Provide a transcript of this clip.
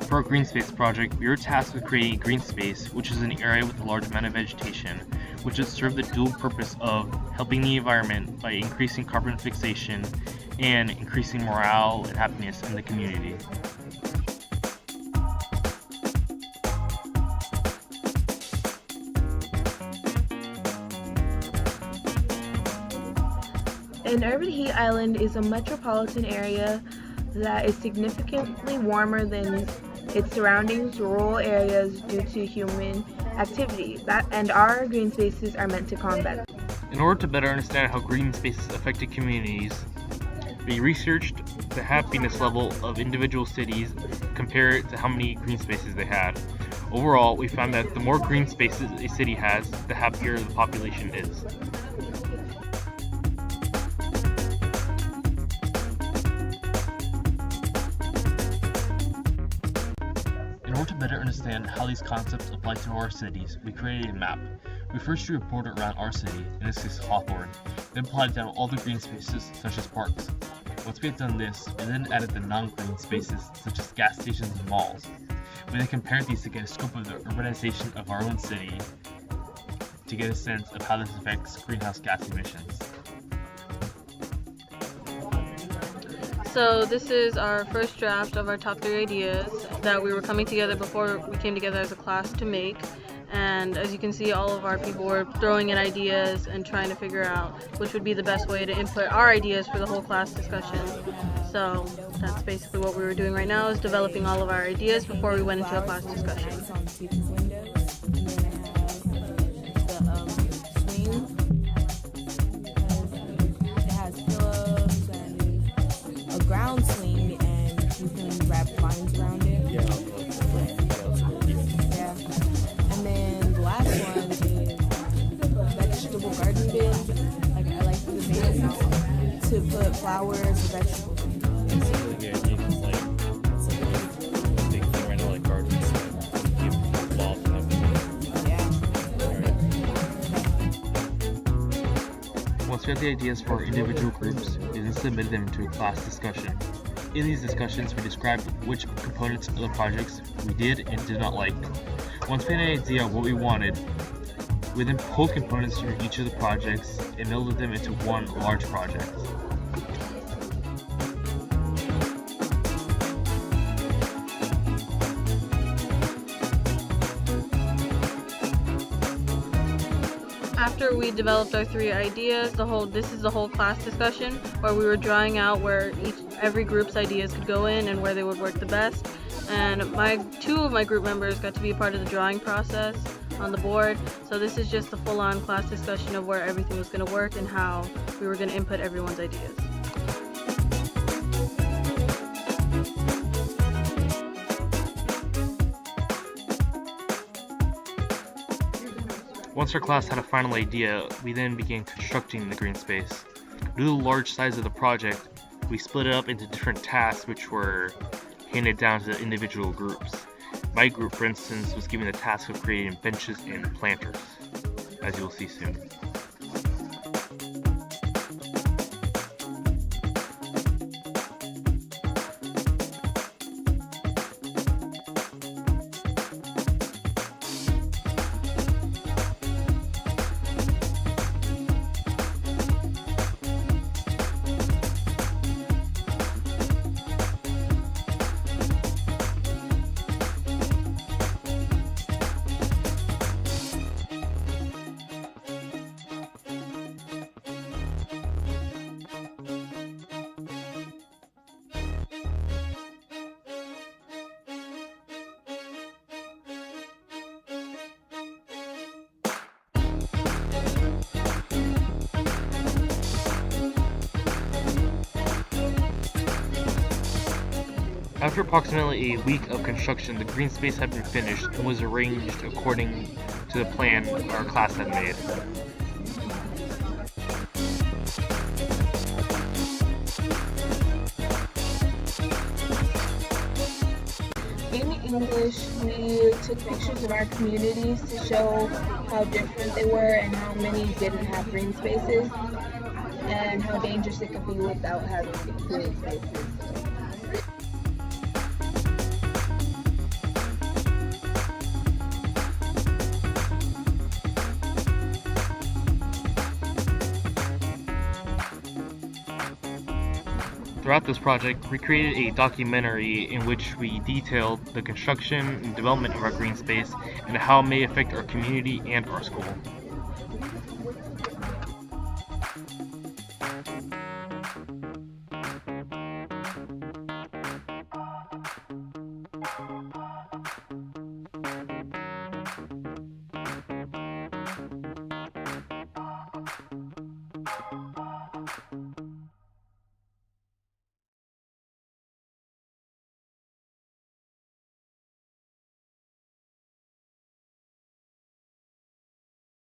For our green space project, we were tasked with creating a green space, which is an area with a large amount of vegetation, which would serve the dual purpose of helping the environment by increasing carbon fixation and increasing morale and happiness in the community. An urban heat island is a metropolitan area that is significantly warmer than its surroundings, rural areas due to human activity, and our green spaces are meant to combat. In order to better understand how green spaces affected communities, we researched the happiness level of individual cities compared to how many green spaces they had. Overall, we found that the more green spaces a city has, the happier the population is. In order to better understand how these concepts apply to our cities, we created a map. We first drew a border around our city, in this case Hawthorne, then plotted down all the green spaces, such as parks. Once we had done this, we then added the non-green spaces, such as gas stations and malls. We then compared these to get a scope of the urbanization of our own city, to get a sense of how this affects greenhouse gas emissions. So this is our first draft of our top 3 ideas that we were coming together before we came together as a class to make. And as you can see, all of our people were throwing in ideas and trying to figure out which would be the best way to input our ideas for the whole class discussion. So that's basically what we were doing right now, is developing all of our ideas before we went into a class discussion. Ground swing, and you can wrap vines around it. Yeah. And then the last one is vegetable garden bin. Like I like the bin to put flowers and vegetables in. Yeah, you can like big thing right now, like gardens, keep involved in everything. Yeah. Once we had the ideas for our individual groups, we then submitted them into a class discussion. In these discussions, we described which components of the projects we did and did not like. Once we had an idea of what we wanted, we then pulled components from each of the projects and melded them into one large project. After we developed our 3 ideas, this is the whole class discussion where we were drawing out where every group's ideas could go in and where they would work the best. And 2 of my group members got to be a part of the drawing process on the board. So this is just a full-on class discussion of where everything was going to work and how we were going to input everyone's ideas. Once our class had a final idea, we then began constructing the green space. Due to the large size of the project, we split it up into different tasks which were handed down to the individual groups. My group, for instance, was given the task of creating benches and planters, as you will see soon. After approximately a week of construction, the green space had been finished and was arranged according to the plan our class had made. In English, we took pictures of our communities to show how different they were and how many didn't have green spaces and how dangerous it could be without having green spaces. Throughout this project, we created a documentary in which we detailed the construction and development of our green space and how it may affect our community and our school.